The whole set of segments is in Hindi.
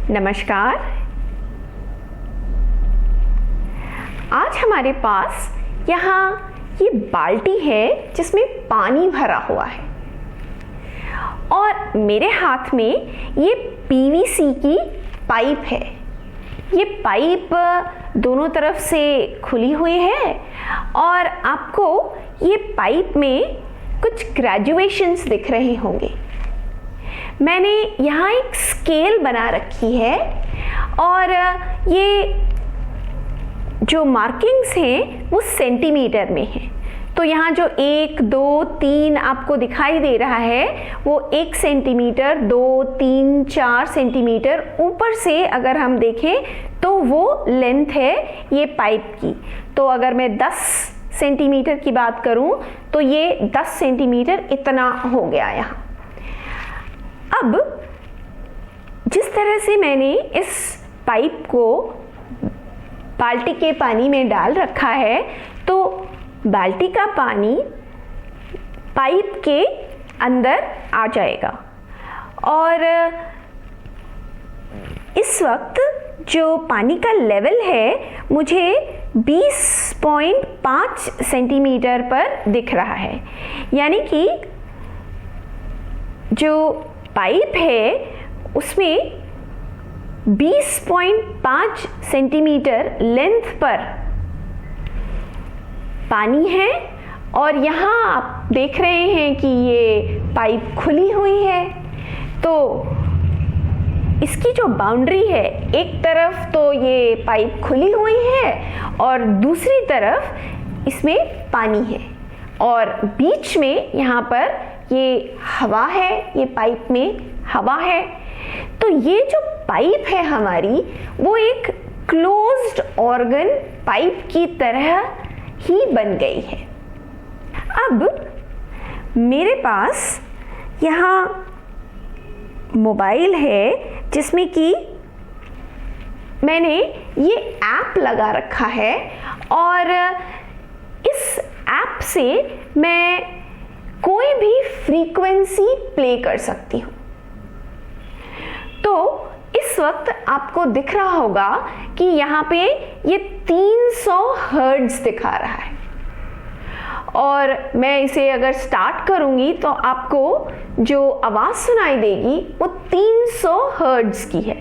नमस्कार। आज हमारे पास यहाँ ये बाल्टी है जिसमें पानी भरा हुआ है और मेरे हाथ में ये पीवीसी की पाइप है। ये पाइप दोनों तरफ से खुली हुई है और आपको ये पाइप में कुछ ग्रेजुएशंस दिख रहे होंगे। मैंने यहाँ एक स्केल बना रखी है और ये जो मार्किंग्स हैं वो सेंटीमीटर में हैं। तो यहाँ जो 1, 2, 3 आपको दिखाई दे रहा है वो 1 सेंटीमीटर, 2, 3, 4 सेंटीमीटर ऊपर से अगर हम देखें तो वो लेंथ है ये पाइप की। तो अगर मैं 10 सेंटीमीटर की बात करूं तो ये 10 सेंटीमीटर इतना हो गया यहाँ। अब जिस तरह से मैंने इस पाइप को बाल्टी के पानी में डाल रखा है तो बाल्टी का पानी पाइप के अंदर आ जाएगा और इस वक्त जो पानी का लेवल है मुझे 20.5 सेंटीमीटर पर दिख रहा है। यानी कि जो पाइप है उसमें 20.5 सेंटीमीटर लेंथ पर पानी है और यहाँ आप देख रहे हैं कि ये पाइप खुली हुई है। तो इसकी जो बाउंड्री है, एक तरफ तो ये पाइप खुली हुई है और दूसरी तरफ इसमें पानी है और बीच में यहाँ पर ये हवा है, ये पाइप में हवा है। तो ये जो पाइप है हमारी वो एक क्लोज्ड ऑर्गन पाइप की तरह ही बन गई है। अब मेरे पास यहाँ मोबाइल है जिसमें कि मैंने ये ऐप लगा रखा है और इस ऐप से मैं कोई भी फ्रीक्वेंसी प्ले कर सकती हूँ। तो इस वक्त आपको दिख रहा होगा कि यहाँ पे ये 300 हर्ट्ज दिखा रहा है और मैं इसे अगर स्टार्ट करूंगी तो आपको जो आवाज सुनाई देगी वो 300 हर्ट्ज की है।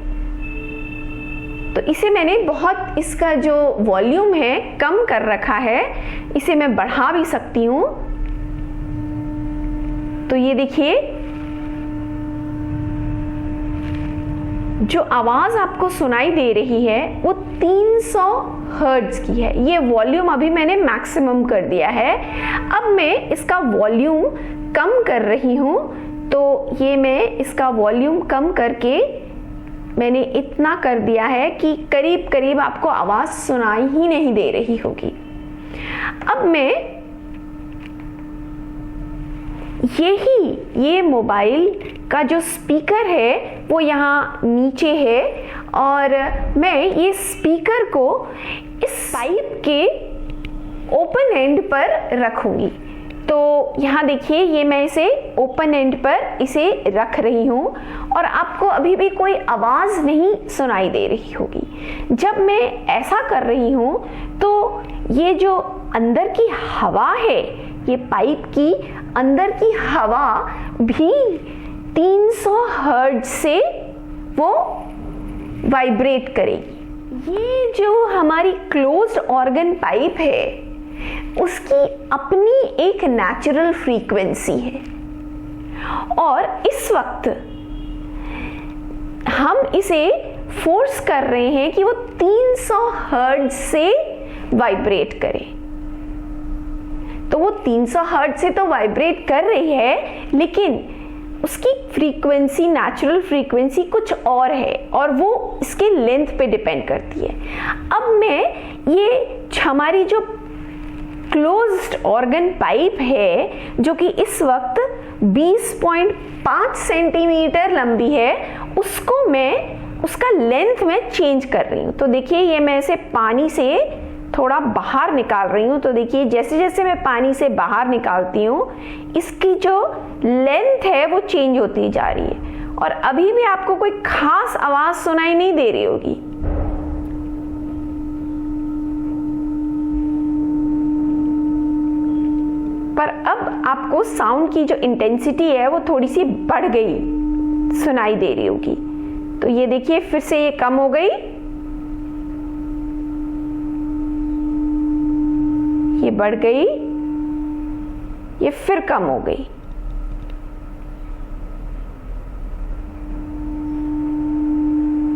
तो इसे मैंने बहुत, इसका जो वॉल्यूम है कम कर रखा है, इसे मैं बढ़ा भी सकती हूँ। तो ये देखिए जो आवाज आपको सुनाई दे रही है वो 300 हर्ट्ज की है। ये वॉल्यूम अभी मैंने मैक्सिमम कर दिया है। अब मैं इसका वॉल्यूम कम कर रही हूँ। तो ये मैं इसका वॉल्यूम कम करके मैंने इतना कर दिया है कि करीब करीब आपको आवाज सुनाई ही नहीं दे रही होगी। अब मैं ये मोबाइल का जो स्पीकर है वो यहाँ नीचे है और मैं ये स्पीकर को इस पाइप के ओपन एंड पर रखूंगी। तो यहाँ देखिए ये मैं इसे ओपन एंड पर इसे रख रही हूँ और आपको अभी भी कोई आवाज नहीं सुनाई दे रही होगी। जब मैं ऐसा कर रही हूँ तो ये जो अंदर की हवा है, ये पाइप की अंदर की हवा भी 300 हर्ट्ज से वो वाइब्रेट करेगी। ये जो हमारी क्लोज्ड ऑर्गन पाइप है उसकी अपनी एक नेचुरल फ्रीक्वेंसी है और इस वक्त हम इसे फोर्स कर रहे हैं कि वो 300 हर्ट्ज से वाइब्रेट करे। तो वो 300 हर्ट्ज से तो वाइब्रेट कर रही है लेकिन उसकी फ्रीक्वेंसी, नेचुरल फ्रीक्वेंसी कुछ और है और वो इसके लेंथ पे डिपेंड करती है। अब मैं ये हमारी जो क्लोज्ड ऑर्गन पाइप है जो कि इस वक्त 20.5 सेंटीमीटर लंबी है, उसको मैं उसका लेंथ में चेंज कर रही हूँ। तो देखिए ये मैं इसे पानी से थोड़ा बाहर निकाल रही हूँ। तो देखिए जैसे जैसे मैं पानी से बाहर निकालती हूँ इसकी जो लेंथ है वो चेंज होती जा रही है और अभी भी आपको कोई खास आवाज सुनाई नहीं दे रही होगी। पर अब आपको साउंड की जो इंटेंसिटी है वो थोड़ी सी बढ़ गई सुनाई दे रही होगी। तो ये देखिए फिर से ये कम हो गई, ये बढ़ गई, ये फिर कम हो गई।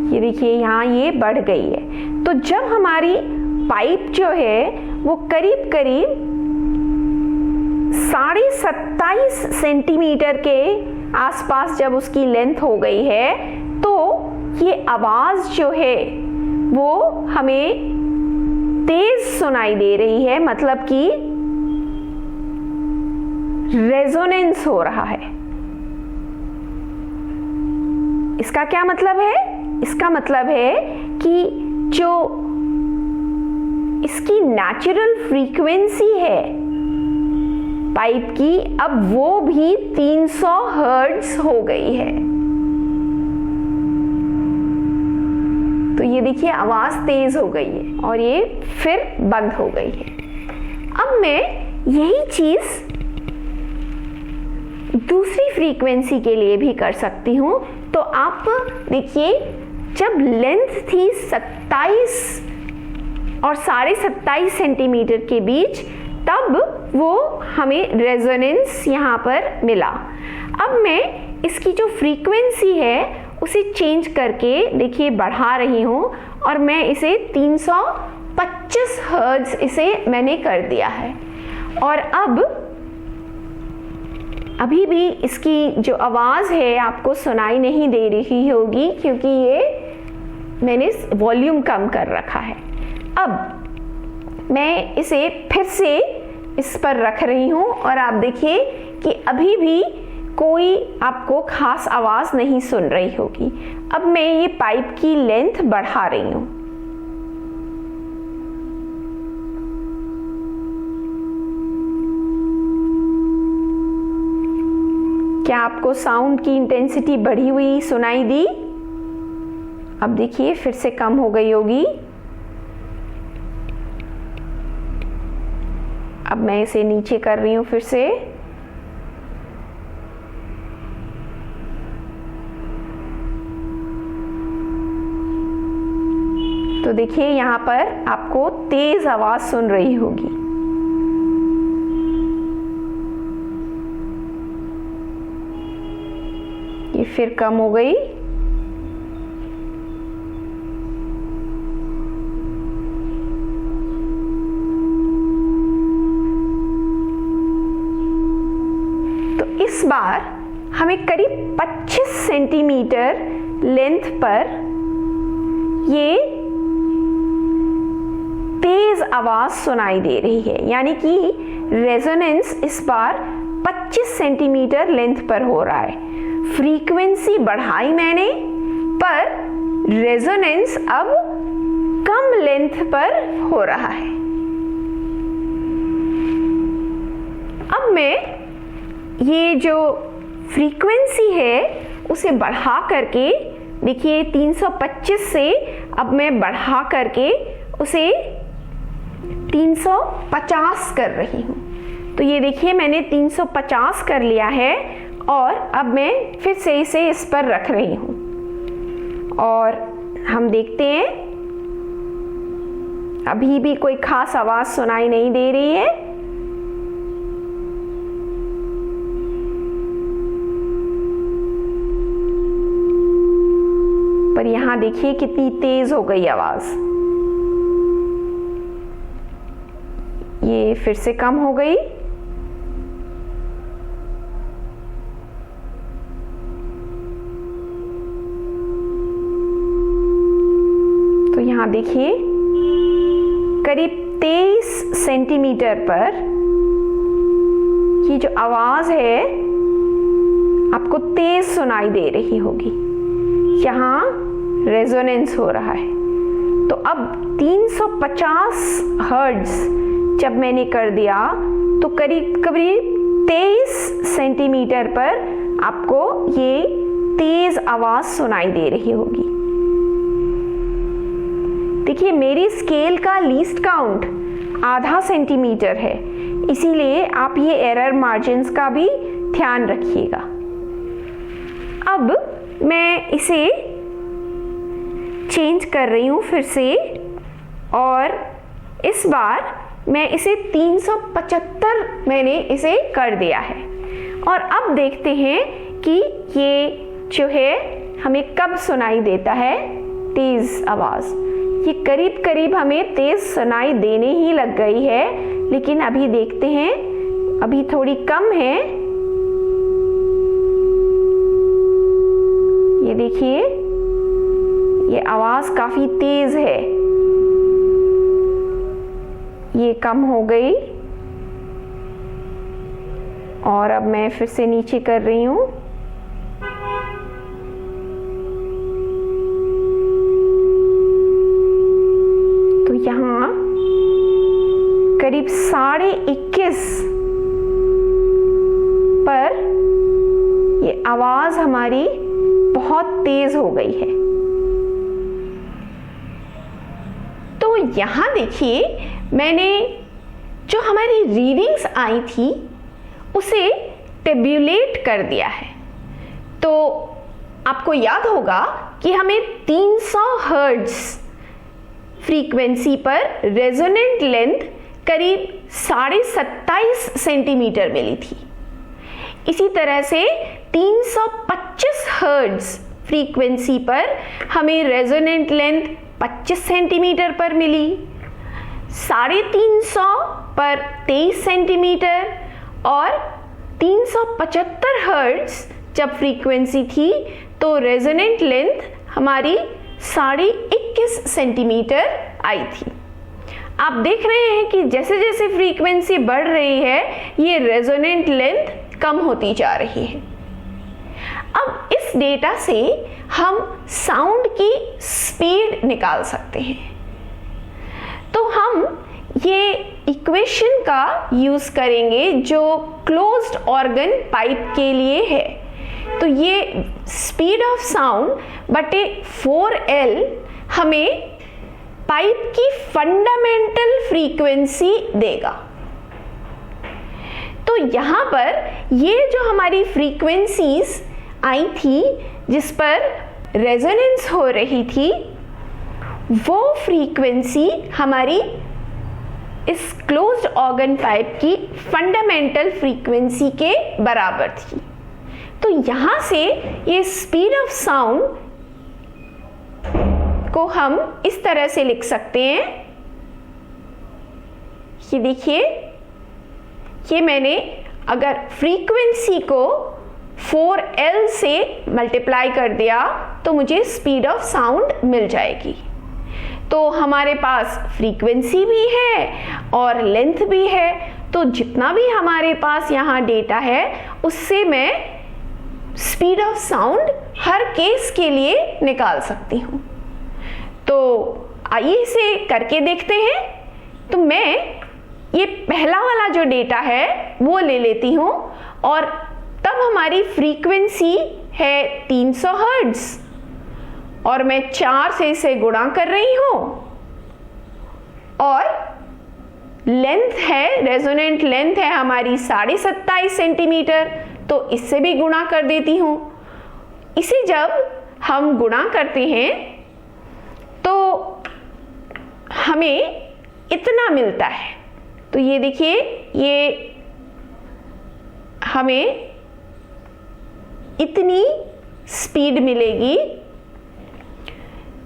ये देखिए यहाँ ये बढ़ गई है। तो जब हमारी पाइप जो है वो करीब करीब 27.5 सेंटीमीटर के आसपास जब उसकी लेंथ हो गई है, तो ये आवाज जो है वो हमें तेज सुनाई दे रही है, मतलब कि रेजोनेंस हो रहा है। इसका क्या मतलब है? इसका मतलब है कि जो इसकी नेचुरल फ्रीक्वेंसी है पाइप की, अब वो भी 300 हर्ट्ज हो गई है। तो ये देखिए आवाज तेज हो गई है और ये फिर बंद हो गई है। अब मैं यही चीज दूसरी फ्रीक्वेंसी के लिए भी कर सकती हूं। तो आप देखिए, जब लेंथ थी 27 और 27.5 सेंटीमीटर के बीच, तब वो हमें रेजोनेंस यहाँ पर मिला। अब मैं इसकी जो फ्रीक्वेंसी है उसे चेंज करके देखिए बढ़ा रही हूँ और मैं इसे 325 हर्ट्ज इसे मैंने कर दिया है। और अब अभी भी इसकी जो आवाज़ है आपको सुनाई नहीं दे रही होगी, क्योंकि ये मैंने वॉल्यूम कम कर रखा है। अब मैं इसे फिर से इस पर रख रही हूँ और आप देखिए कि अभी भी कोई आपको खास आवाज़ नहीं सुन रही होगी। अब मैं ये पाइप की लेंथ बढ़ा रही हूँ। क्या आपको साउंड की इंटेंसिटी बढ़ी हुई सुनाई दी? अब देखिए फिर से कम हो गई होगी। अब मैं इसे नीचे कर रही हूं फिर से। तो देखिए यहां पर आपको तेज आवाज सुन रही होगी। ये फिर कम हो गई। तो इस बार हमें करीब 25 सेंटीमीटर लेंथ पर ये तेज आवाज सुनाई दे रही है, यानी कि रेजोनेंस इस बार 25 सेंटीमीटर लेंथ पर हो रहा है। फ्रीक्वेंसी बढ़ाई मैंने, पर रेजोनेंस अब कम लेंथ पर हो रहा है। अब मैं ये जो फ्रीक्वेंसी है उसे बढ़ा करके देखिए 325 से अब मैं बढ़ा करके उसे 350 कर रही हूँ। तो ये देखिए मैंने 350 कर लिया है और अब मैं फिर से इसे इस पर रख रही हूँ और हम देखते हैं अभी भी कोई खास आवाज सुनाई नहीं दे रही है। पर यहां देखिए कितनी तेज हो गई आवाज। ये फिर से कम हो गई। तो यहां देखिए करीब 23 सेंटीमीटर पर ये जो आवाज है आपको तेज सुनाई दे रही होगी। यहां रेजोनेंस हो रहा है। तो अब 350 हर्ट्ज जब मैंने कर दिया तो करीब 23 सेंटीमीटर पर आपको ये तेज आवाज सुनाई दे रही होगी। देखिए मेरी स्केल का लीस्ट काउंट आधा सेंटीमीटर है, इसीलिए आप ये एरर मार्जिन्स का भी ध्यान रखिएगा। अब मैं इसे चेंज कर रही हूँ फिर से, और इस बार मैं इसे 375 मैंने इसे कर दिया है। और अब देखते हैं कि ये जो है हमें कब सुनाई देता है तेज आवाज। ये करीब करीब हमें तेज सुनाई देने ही लग गई है, लेकिन अभी देखते हैं, अभी थोड़ी कम है। ये देखिए ये आवाज काफी तेज है, ये कम हो गई। और अब मैं फिर से नीचे कर रही हूं। तो यहां करीब 21.5 पर ये आवाज हमारी बहुत तेज हो गई है। तो यहां देखिए मैंने जो हमारी रीडिंग्स आई थी उसे टेब्यूलेट कर दिया है। तो आपको याद होगा कि हमें 300 हर्ट्ज फ्रीक्वेंसी पर रेजोनेंट लेंथ करीब 27.5 सेंटीमीटर मिली थी। इसी तरह से 325 हर्ट्ज फ्रीक्वेंसी पर हमें रेजोनेंट लेंथ 25 सेंटीमीटर पर मिली, 350 पर 23 सेंटीमीटर, और 375 हर्ट्ज जब फ्रीक्वेंसी थी तो रेजोनेंट लेंथ हमारी 21.5 सेंटीमीटर आई थी। आप देख रहे हैं कि जैसे जैसे फ्रीक्वेंसी बढ़ रही है ये रेजोनेंट लेंथ कम होती जा रही है। अब इस डेटा से हम साउंड की स्पीड निकाल सकते हैं। तो हम ये इक्वेशन का यूज करेंगे जो क्लोज्ड ऑर्गन पाइप के लिए है। तो ये स्पीड ऑफ साउंड बटे 4L हमें पाइप की फंडामेंटल फ्रीक्वेंसी देगा। तो यहां पर ये जो हमारी फ्रीक्वेंसीज आई थी जिस पर रेजोनेंस हो रही थी, वो फ्रीक्वेंसी हमारी इस क्लोज्ड ऑर्गन पाइप की फंडामेंटल फ्रीक्वेंसी के बराबर थी। तो यहां से ये स्पीड ऑफ साउंड को हम इस तरह से लिख सकते हैं। ये देखिए, ये मैंने अगर फ्रीक्वेंसी को 4L से मल्टीप्लाई कर दिया तो मुझे स्पीड ऑफ साउंड मिल जाएगी। तो हमारे पास फ्रीक्वेंसी भी है और लेंथ भी है, तो जितना भी हमारे पास यहाँ डेटा है उससे मैं speed of sound her case के लिए निकाल सकती हूँ। तो आइए इसे करके देखते हैं। तो मैं ये पहला वाला जो डेटा है वो ले लेती हूँ, और तब हमारी फ्रीक्वेंसी है 300 हर्ट्ज और मैं 4 से इसे गुणा कर रही हूं, और लेंथ है, रेजोनेंट लेंथ है हमारी 27.5 सेंटीमीटर, तो इससे भी गुणा कर देती हूं। इसे जब हम गुणा करते हैं तो हमें इतना मिलता है। तो ये देखिए, ये हमें इतनी स्पीड मिलेगी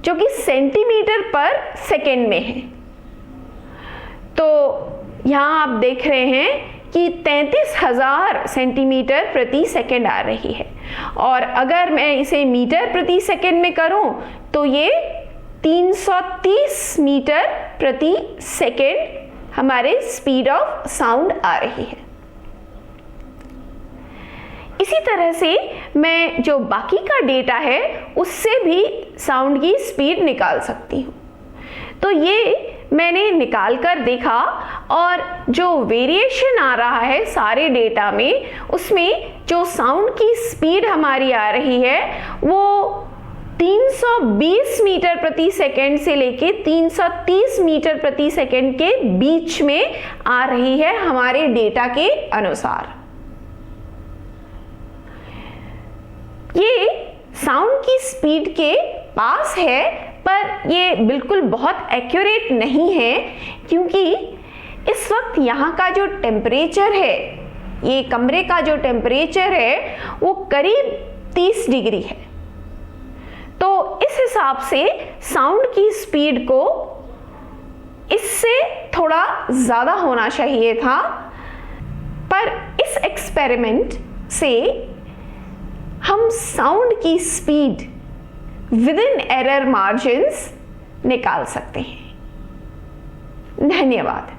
जो कि सेंटीमीटर पर सेकेंड में है। तो यहां आप देख रहे हैं कि 33,000 सेंटीमीटर प्रति सेकेंड आ रही है, और अगर मैं इसे मीटर प्रति सेकेंड में करूं तो ये 330 मीटर प्रति सेकेंड हमारे स्पीड ऑफ साउंड आ रही है। इसी तरह से मैं जो बाकी का डेटा है उससे भी साउंड की स्पीड निकाल सकती हूँ। तो ये मैंने निकाल कर देखा और जो वेरिएशन आ रहा है सारे डेटा में, उसमें जो साउंड की स्पीड हमारी आ रही है वो 320 मीटर प्रति सेकंड से लेके 330 मीटर प्रति सेकंड के बीच में आ रही है हमारे डेटा के अनुसार। ये साउंड की स्पीड के पास है, पर ये बिल्कुल बहुत एक्यूरेट नहीं है, क्योंकि इस वक्त यहाँ का जो टेम्परेचर है, ये कमरे का जो टेम्परेचर है वो करीब 30 डिग्री है। तो इस हिसाब से साउंड की स्पीड को इससे थोड़ा ज़्यादा होना चाहिए था, पर इस एक्सपेरिमेंट से हम साउंड की speed with in error margins निकाल सकते हैं। धन्यवाद।